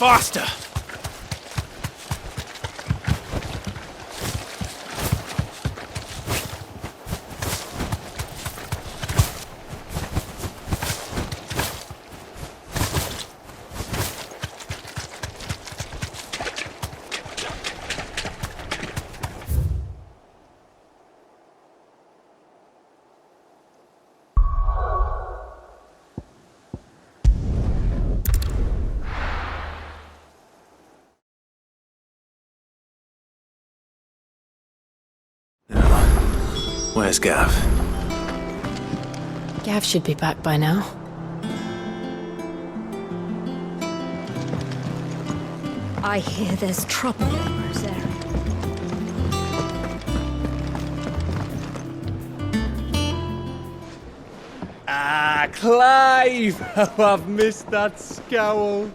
Faster! Where's Gav? Gav should be back by now. I hear there's trouble in Rosaria. Ah, Clive! How I've missed that scowl.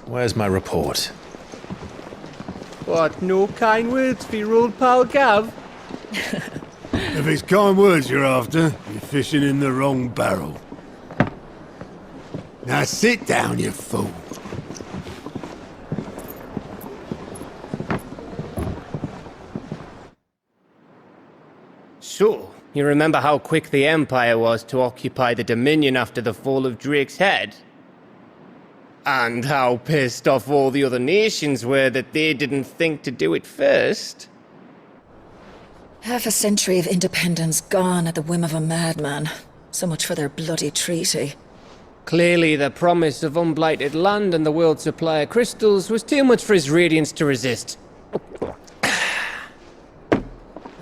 Where's my report? What, no kind words for your old pal Gav? If it's kind words you're after, you're fishing in the wrong barrel. Now sit down, you fool. So, you remember how quick the Empire was to occupy the Dominion after the fall of Drake's head? And how pissed off all the other nations were that they didn't think to do it first? Half a century of independence gone at the whim of a madman. So much for their bloody treaty. Clearly, the promise of unblighted land and the world's supply of crystals was too much for his radiance to resist.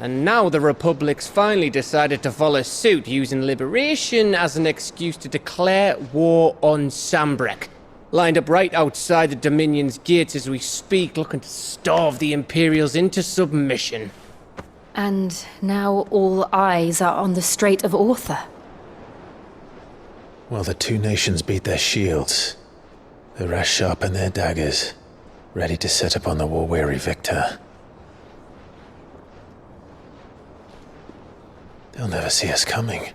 And now the Republic's finally decided to follow suit, using liberation as an excuse to declare war on Sambrek. Lined up right outside the Dominion's gates as we speak, looking to starve the Imperials into submission. And now all eyes are on the Strait of Author. Well, the two nations beat their shields. The rest sharpen their daggers, ready to set upon the war-weary victor. They'll never see us coming.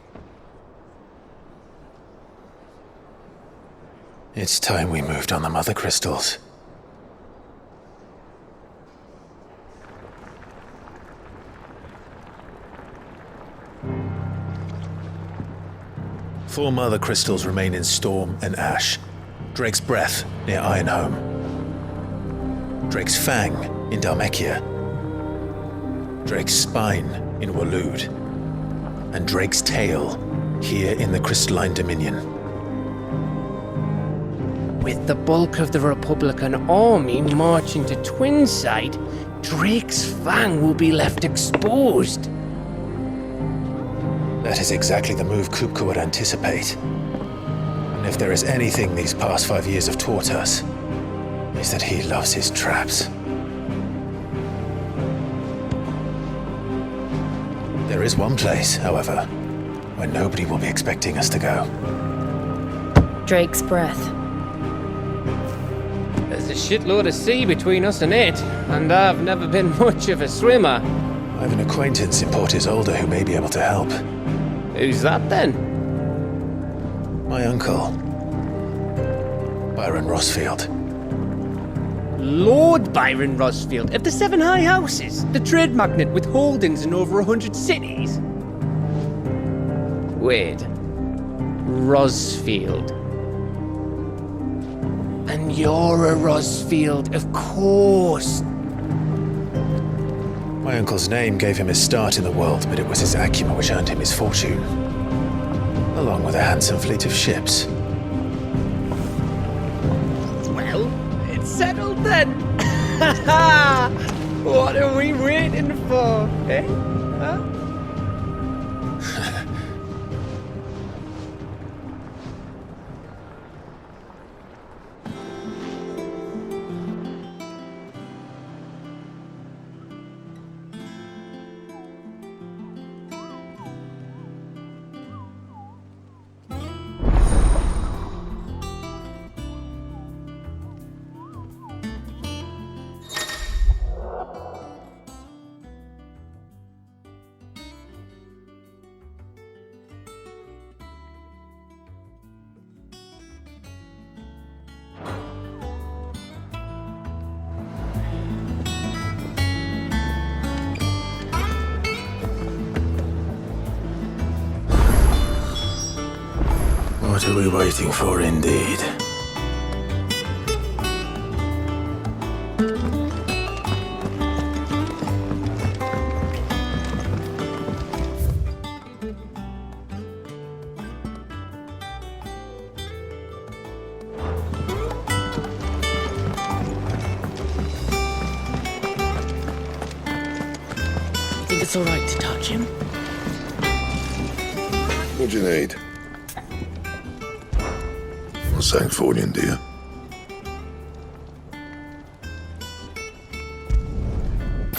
It's time we moved on the Mothercrystals. Four Mothercrystals remain in Storm and Ash. Drake's Breath near Ironhome. Drake's Fang in Dhalmekia. Drake's Spine in Waloed. And Drake's Tail here in the Crystalline Dominion. With the bulk of the Republican army marching to Twinside, Drake's Fang will be left exposed. That is exactly the move Kupka would anticipate. And if there is anything these past 5 years have taught us, is that he loves his traps. There is one place, however, where nobody will be expecting us to go. Drake's Breath. There's a shitload of sea between us and it, and I've never been much of a swimmer. I have an acquaintance in Port Isolde who may be able to help. Who's that then? My uncle, Byron Rosfield. Lord Byron Rosfield of the Seven High Houses, the trade magnate with holdings in over 100 cities. Wait, Rosfield. And you're a Rosfield, of course. My uncle's name gave him his start in the world, but it was his acumen which earned him his fortune, along with a handsome fleet of ships. Well, it's settled then. What are we waiting for, eh? Huh? What are we waiting for, indeed? Think it's all right to touch him? What do you need? What's something for you, dear?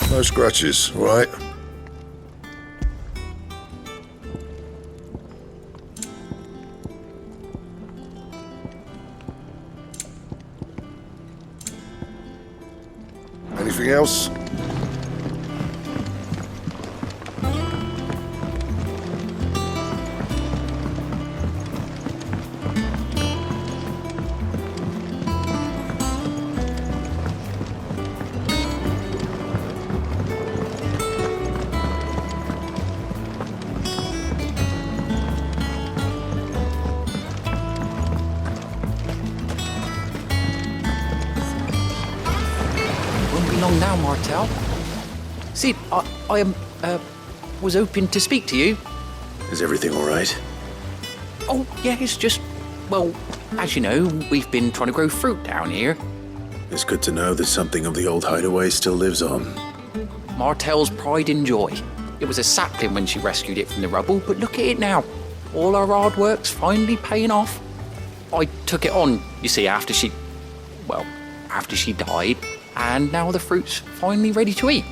No scratches, all right? Anything else? Won't be long now, Martel. See, I was hoping to speak to you. Is everything all right? Oh, yeah, it's just, well, as you know, we've been trying to grow fruit down here. It's good to know that something of the old hideaway still lives on. Martel's pride and joy. It was a sapling when she rescued it from the rubble, but look at it now. All our hard work's finally paying off. I took it on, you see, after she died, and now the fruit's finally ready to eat.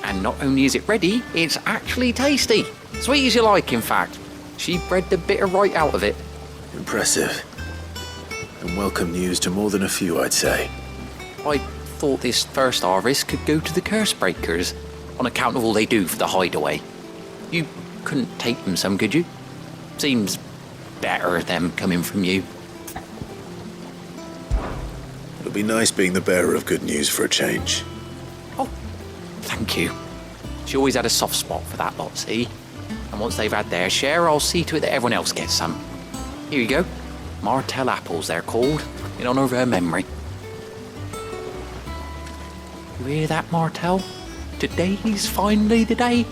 And not only is it ready, it's actually tasty. Sweet as you like, in fact. She bred the bitter right out of it. Impressive. And welcome news to more than a few, I'd say. I thought this first harvest could go to the curse breakers, on account of all they do for the hideaway. You couldn't take them some, could you? Seems better them coming from you. It'll be nice being the bearer of good news for a change. Oh, thank you. She always had a soft spot for that lot, see? And once they've had their share, I'll see to it that everyone else gets some. Here you go. Martel apples, they're called, in honour of her memory. You hear that, Martel? Today's finally the day.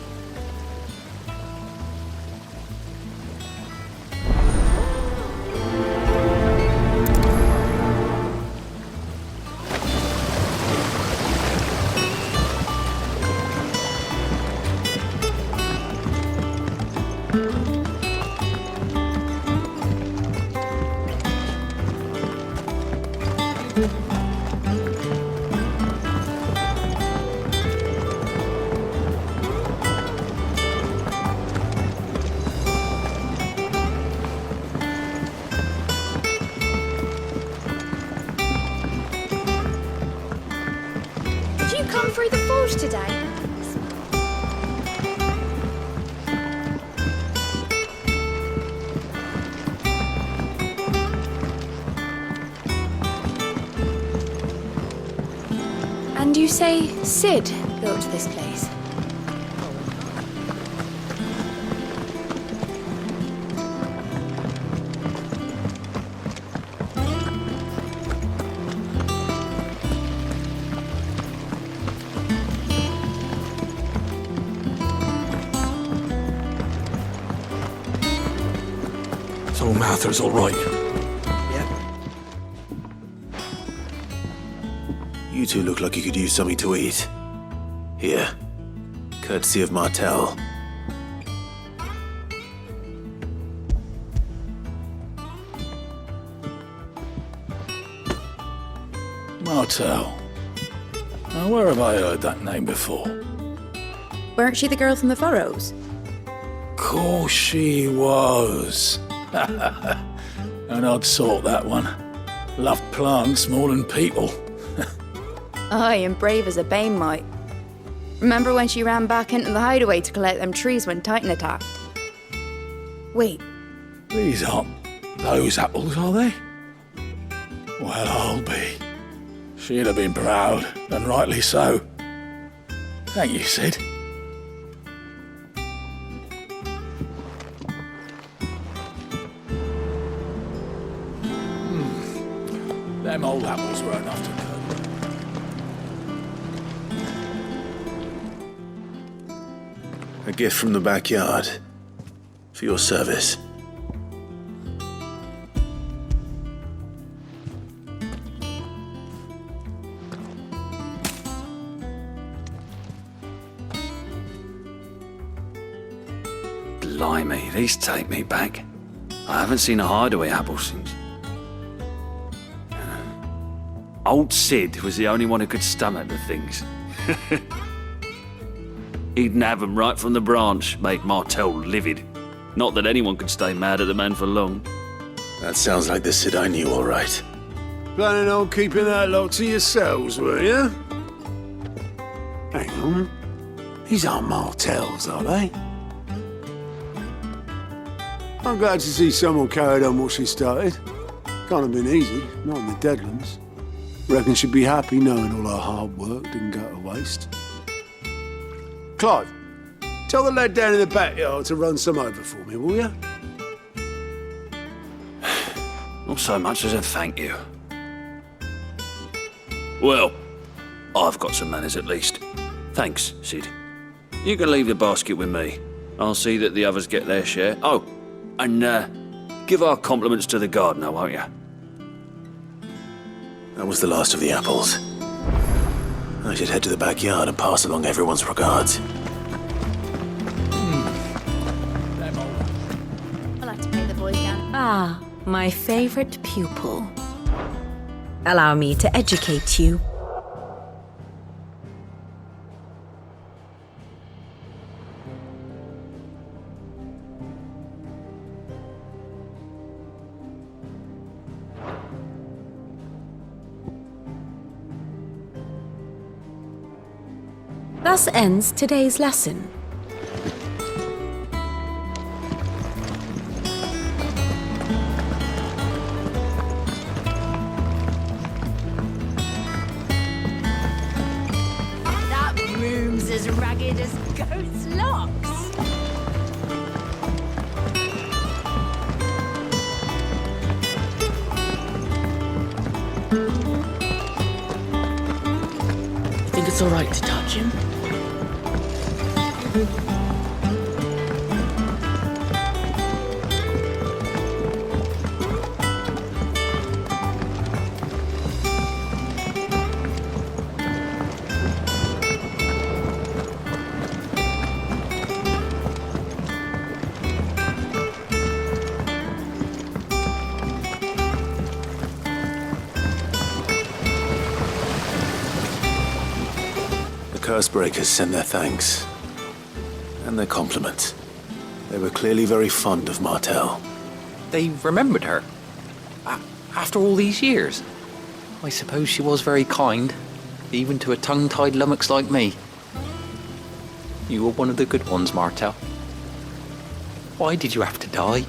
Did you come through the forge today? And you say Sid built this place? So Mather's all right. You two look like you could use something to eat. Here, courtesy of Martel. Martel. Now, where have I heard that name before? Weren't she the girl from the Furrows? Course she was. An odd sort, that one. Loved plants more than people. Aye, and brave as a bane might. Remember when she ran back into the hideaway to collect them trees when Titan attacked? Wait, These aren't those apples, are they? Well, I'll be. She'd have been proud, and rightly so. Thank you, Sid. Them old apples were enough to cut. A gift from the backyard. For your service. Blimey, these take me back. I haven't seen a hideaway apple since. Old Sid was the only one who could stomach the things. He'd nab them right from the branch, made Martell livid. Not that anyone could stay mad at the man for long. That sounds like the Sid I knew, all right. Planning on keeping that lot to yourselves, were you? Hang on. These aren't Martells, are they? I'm glad to see someone carried on what she started. Can't have been easy, not in the Deadlands. Reckon she'd be happy knowing all her hard work didn't go to waste. Clive, tell the lad down in the backyard to run some over for me, will you? Not so much as a thank you. Well, I've got some manners at least. Thanks, Sid. You can leave the basket with me. I'll see that the others get their share. Oh, and give our compliments to the gardener, won't you? That was the last of the apples. I should head to the backyard and pass along everyone's regards. I'll have to pay the boys down. Ah, my favorite pupil. Allow me to educate you. Thus ends today's lesson. That room's as ragged as goat's locks. Think it's all right to touch him? Cursebreakers send their thanks. And their compliments. They were clearly very fond of Martell. They remembered her. After all these years. I suppose she was very kind, even to a tongue-tied lummox like me. You were one of the good ones, Martell. Why did you have to die?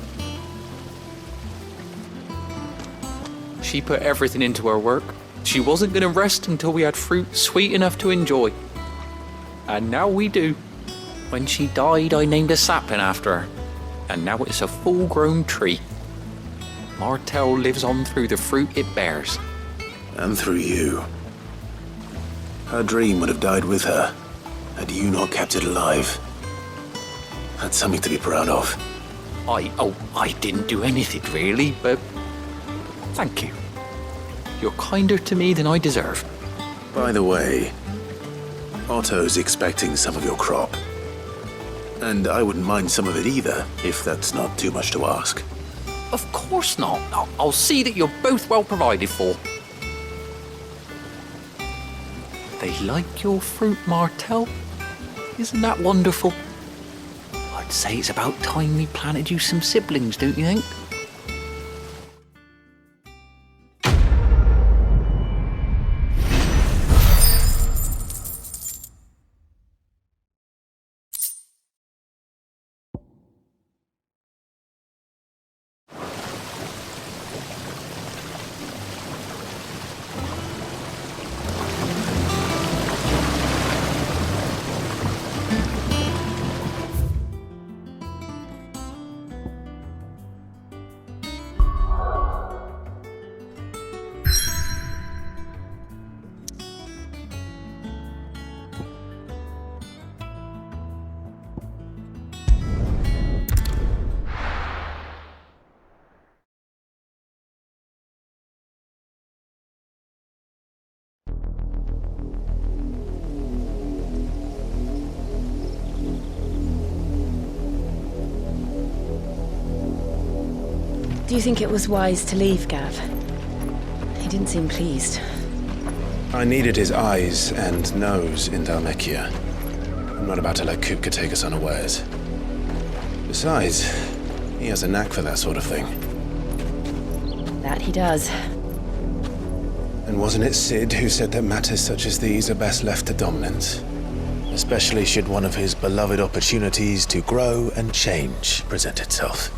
She put everything into her work. She wasn't going to rest until we had fruit sweet enough to enjoy. And now we do. When she died, I named a sapling after her. And now it's a full-grown tree. Martell lives on through the fruit it bears. And through you. Her dream would have died with her, had you not kept it alive. That's something to be proud of. I didn't do anything really, but thank you. You're kinder to me than I deserve. By the way, Otto's expecting some of your crop. And I wouldn't mind some of it either, if that's not too much to ask. Of course not. I'll see that you're both well provided for. They like your fruit, Martell. Isn't that wonderful? I'd say it's about time we planted you some siblings, don't you think? Do you think it was wise to leave, Gav? He didn't seem pleased. I needed his eyes and nose in Dhalmekia. I'm not about to let Kupka take us unawares. Besides, he has a knack for that sort of thing. That he does. And wasn't it Sid who said that matters such as these are best left to dominance? Especially should one of his beloved opportunities to grow and change present itself.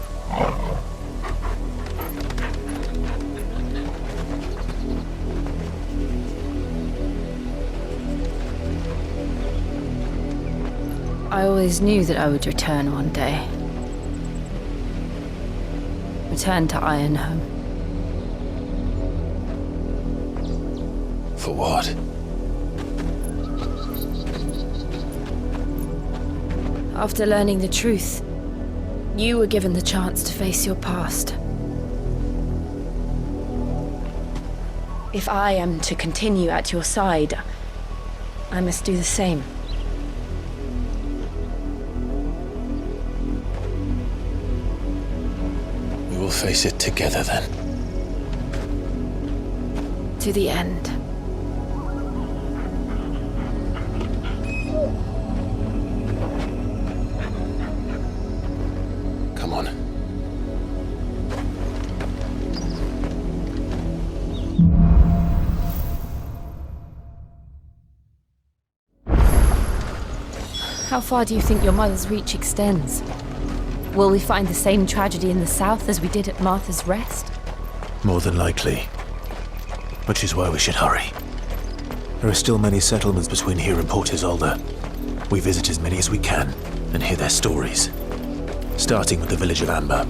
I always knew that I would return one day. Return to Ironhome. For what? After learning the truth, you were given the chance to face your past. If I am to continue at your side, I must do the same. We will face it together then. To the end. Come on. How far do you think your mother's reach extends? Will we find the same tragedy in the south as we did at Martha's Rest? More than likely. Which is why we should hurry. There are still many settlements between here and Port Isolde. We visit as many as we can and hear their stories. Starting with the village of Amber.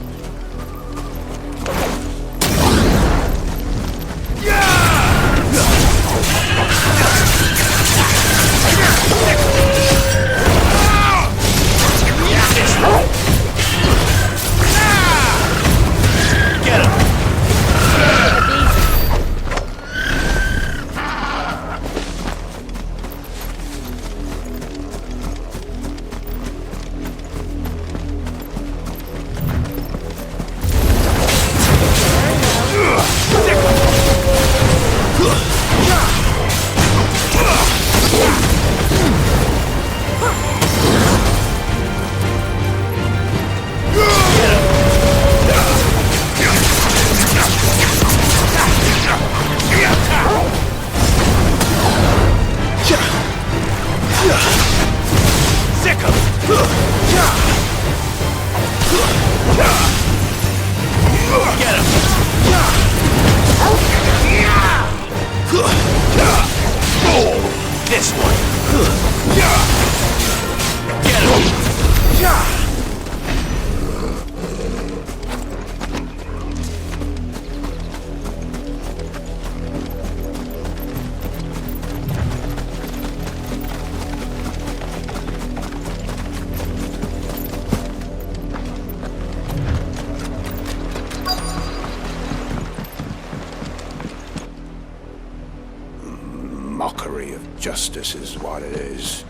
Mockery of justice is what it is.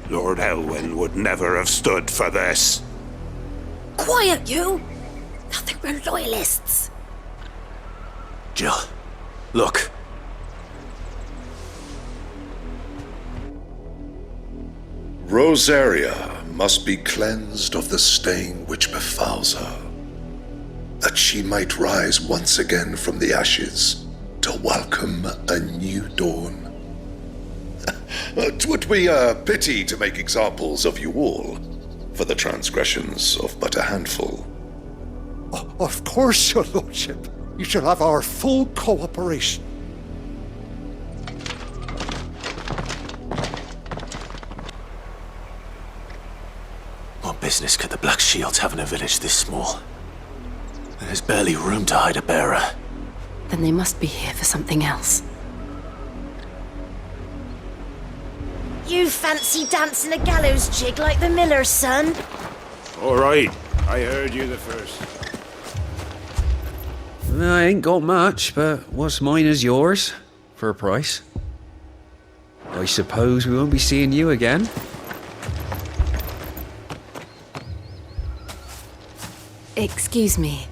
Lord Elwyn would never have stood for this. Quiet, you! Nothing but loyalists. Jill, look. Rosaria must be cleansed of the stain which befouls her, that she might rise once again from the ashes to welcome a new dawn. 'Twould be a pity to make examples of you all, for the transgressions of but a handful. Of course, your lordship. You shall have our full cooperation. What business could the Black Shields have in a village this small? There's barely room to hide a bearer. Then they must be here for something else. You fancy dancing a gallows jig like the miller's son? All right, I heard you the first. I ain't got much, but what's mine is yours, for a price. I suppose we won't be seeing you again. Excuse me,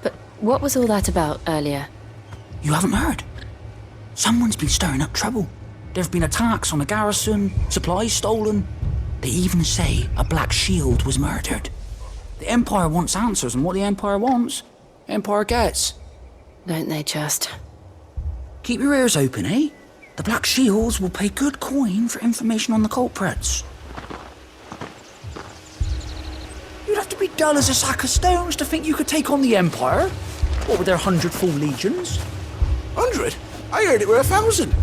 but What was all that about earlier? You haven't heard? Someone's been stirring up trouble. There have been attacks on the garrison, supplies stolen. They even say a Black Shield was murdered. The Empire wants answers, and what the Empire wants, Empire gets. Don't they just? Keep your ears open, eh? The Black Shields will pay good coin for information on the culprits. You'd have to be dull as a sack of stones to think you could take on the Empire. What with their 100 full legions? 100? I heard it were 1,000.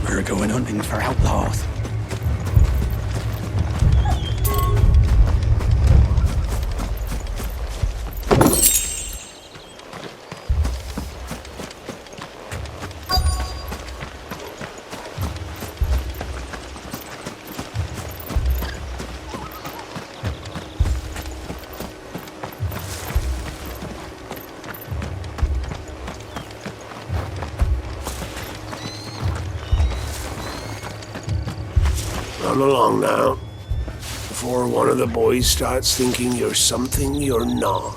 We're going hunting for outlaws. Run along now, before one of the boys starts thinking you're something you're not.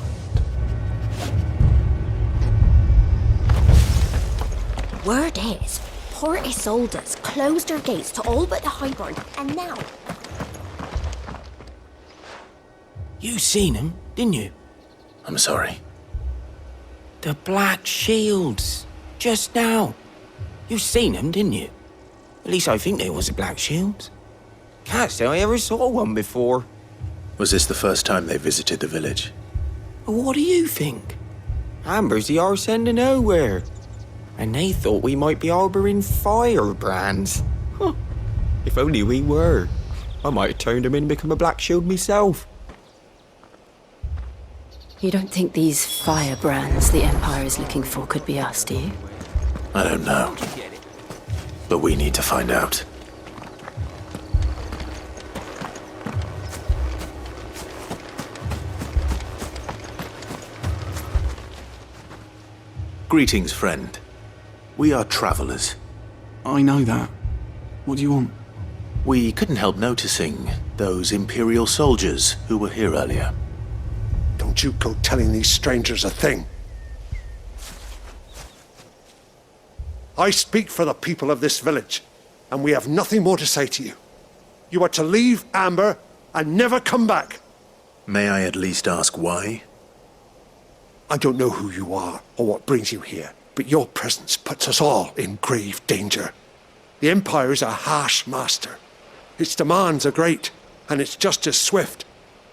Word is, Port Isolde's closed her gates to all but the Highborn, and now... You seen him, didn't you? I'm sorry. The Black Shields. Just now. You seen them, didn't you? At least I think there was a Black Shield. Can't say I ever saw one before. Was this the first time they visited the village? What do you think? Amber's the arse end of nowhere. And they thought we might be harbouring firebrands. Huh. If only we were. I might have turned them in and become a Black Shield myself. You don't think these firebrands the Empire is looking for could be us, do you? I don't know. But we need to find out. Greetings, friend. We are travelers. I know that. What do you want? We couldn't help noticing those Imperial soldiers who were here earlier. Don't you go telling these strangers a thing. I speak for the people of this village, and we have nothing more to say to you. You are to leave Amber and never come back. May I at least ask why? I don't know who you are or what brings you here, but your presence puts us all in grave danger. The Empire is a harsh master. Its demands are great, and its justice swift.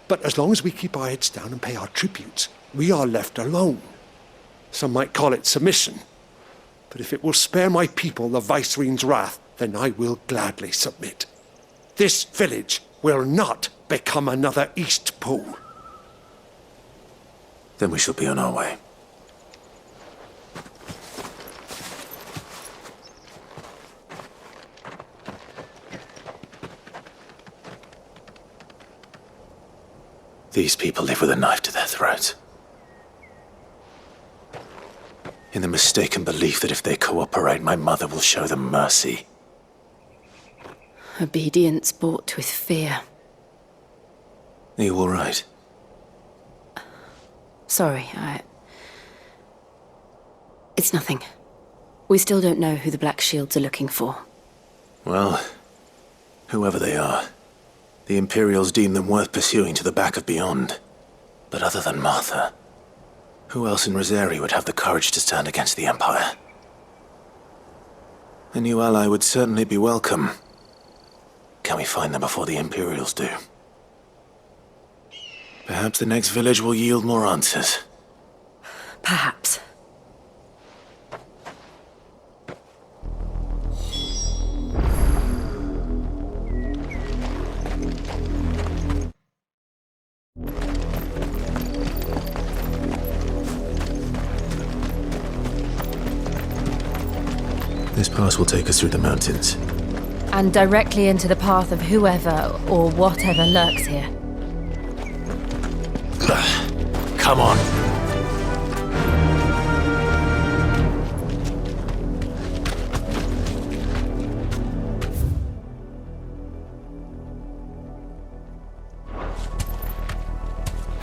But as long as we keep our heads down and pay our tributes, we are left alone. Some might call it submission. But if it will spare my people the Viceroy's wrath, then I will gladly submit. This village will not become another Eastpool. Then we shall be on our way. These people live with a knife to their throats. In the mistaken belief that if they cooperate, my mother will show them mercy. Obedience bought with fear. Are you all right? Sorry, It's nothing. We still don't know who the Black Shields are looking for. Well, whoever they are, the Imperials deem them worth pursuing to the back of beyond. But other than Martha, who else in Rosaria would have the courage to stand against the Empire? A new ally would certainly be welcome. Can we find them before the Imperials do? Perhaps the next village will yield more answers. Perhaps. This pass will take us through the mountains. And directly into the path of whoever or whatever lurks here. Come on.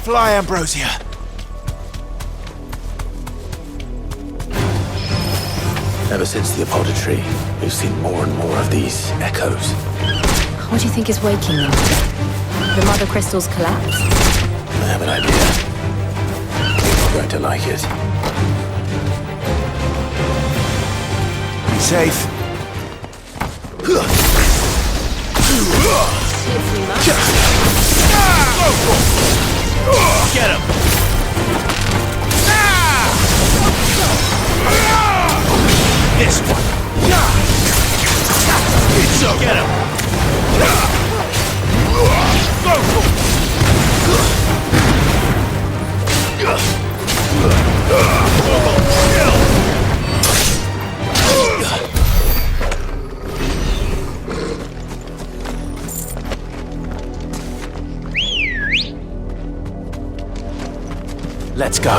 Fly, Ambrosia. Ever since the apodatory, we've seen more and more of these echoes. What do you think is waking them? The Mothercrystals collapse? I have an idea. You're going to like it. Be safe. Get him! This one! So get him! Let's go.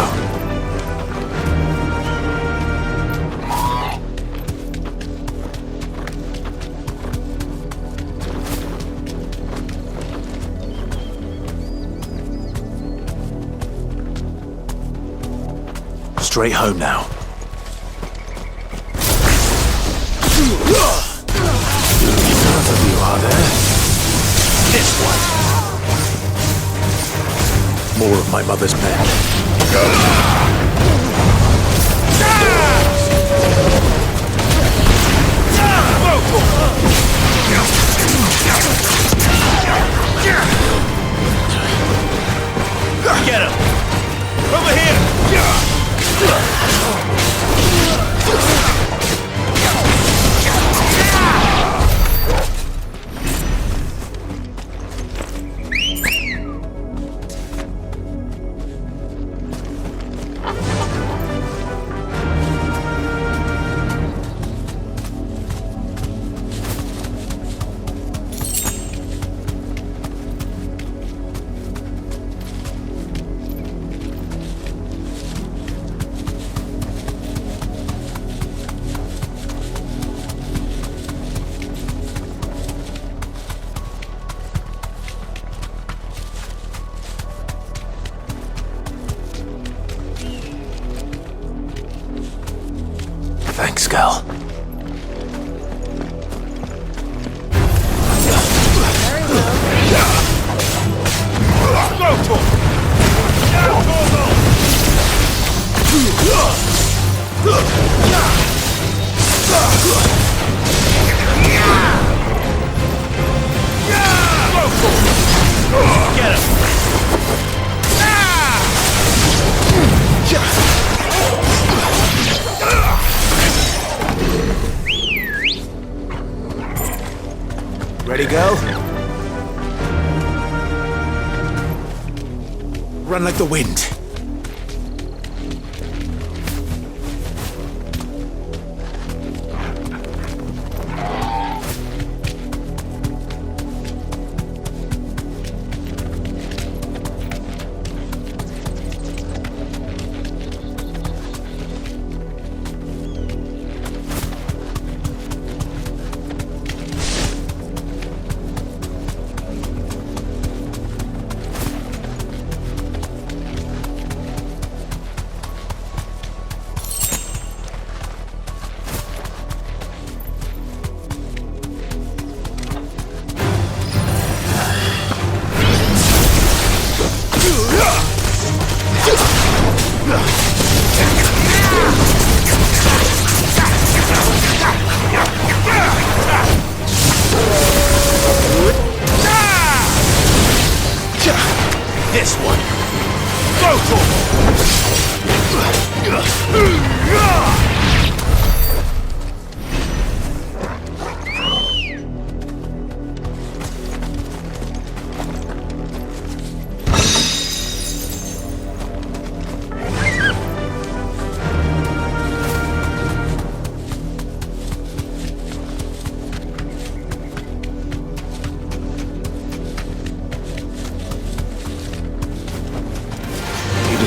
Straight home now. Enough of you, are there? This one. More of my mother's men. Get him! Over here! Thanks, girl. Get him! Ready, go? Run like the wind. This one. Go for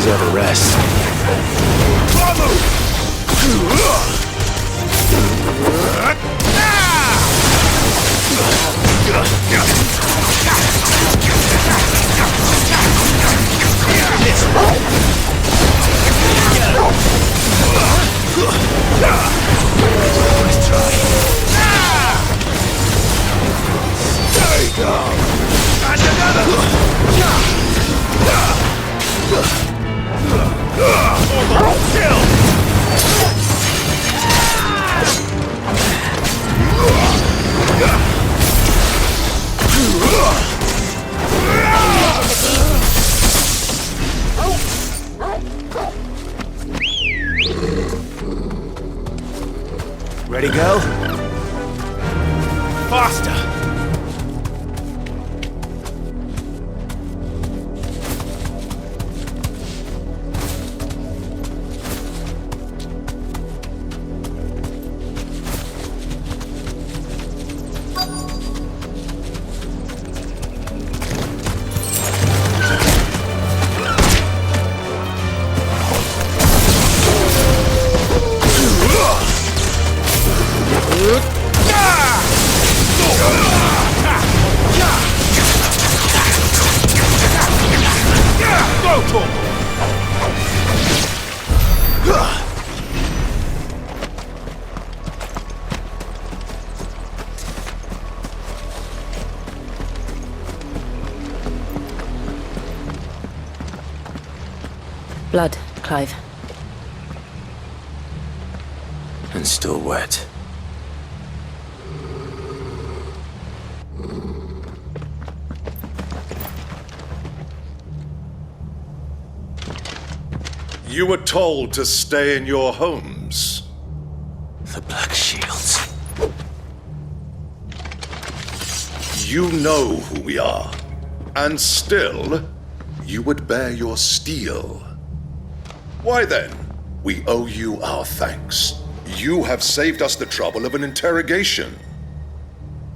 deserve a rest. Ready, girl? Faster! Blood, Clive. And still wet. You were told to stay in your homes. The Black Shields. You know who we are. And still, you would bear your steel. Why then, we owe you our thanks. You have saved us the trouble of an interrogation.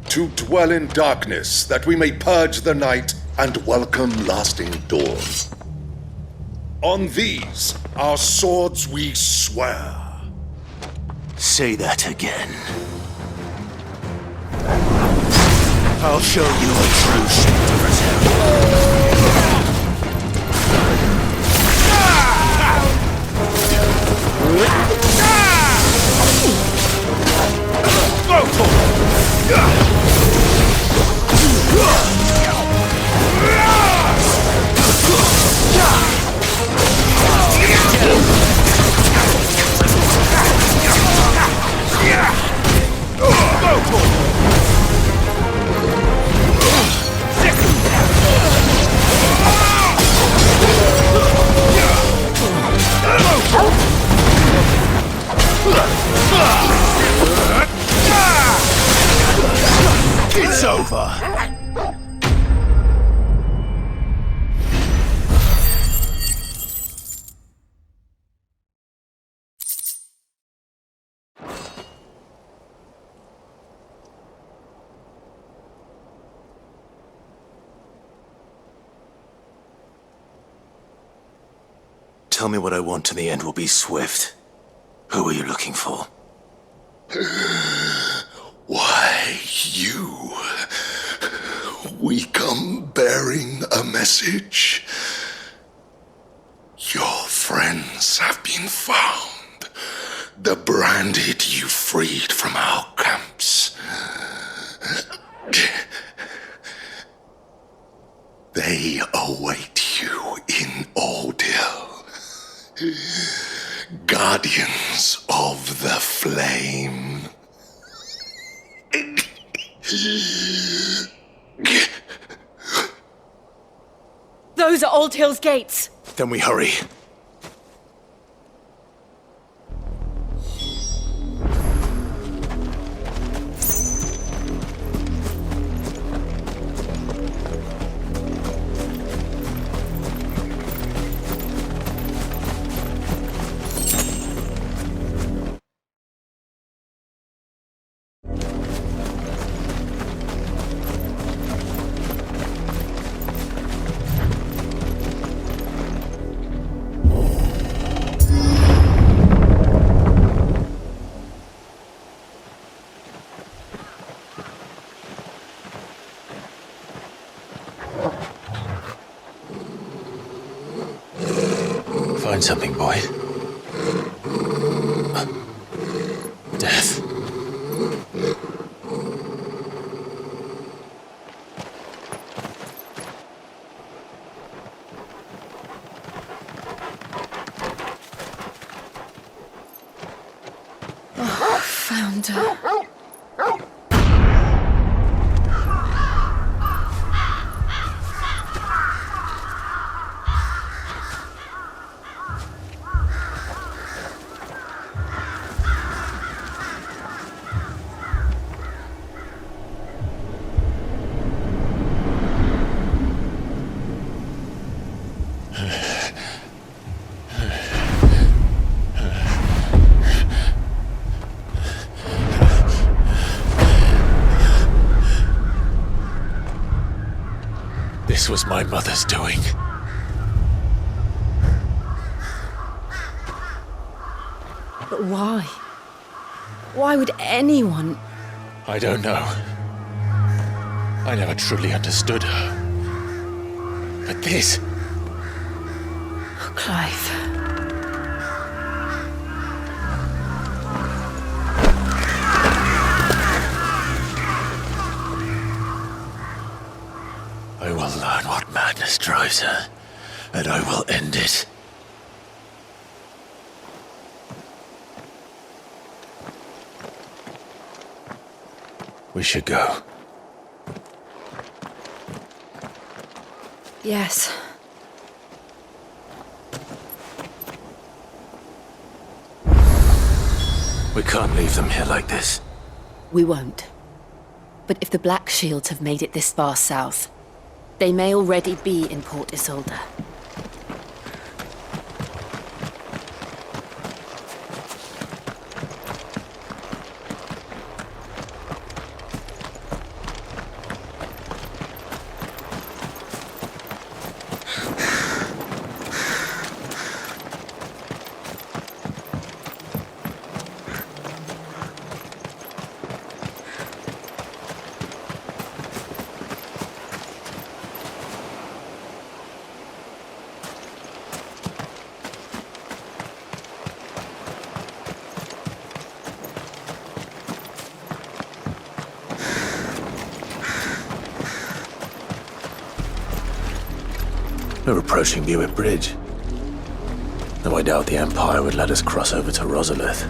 To dwell in darkness, that we may purge the night and welcome lasting dawn. On these, our swords we swear. Say that again. I'll show you a true Shield of Rosaria. It's over. Tell me what I want and the end will be swift. Who are you looking for? Why, you. We come bearing a message. Your friends have been found. The branded you freed from our camps. They await you in Ordeal. Guardians of the Flame. Those are Old Hill's gates. Then we hurry. Find something, boy. Death. Oh, found her. This was my mother's doing. But why? Why would anyone... I don't know. I never truly understood her. But this... Oh, Clive. I will learn what madness drives her, and I will end it. We should go. Yes. We can't leave them here like this. We won't. But if the Black Shields have made it this far south, they may already be in Port Isolde. We're approaching Buick Bridge. Though I doubt the Empire would let us cross over to Rosalith.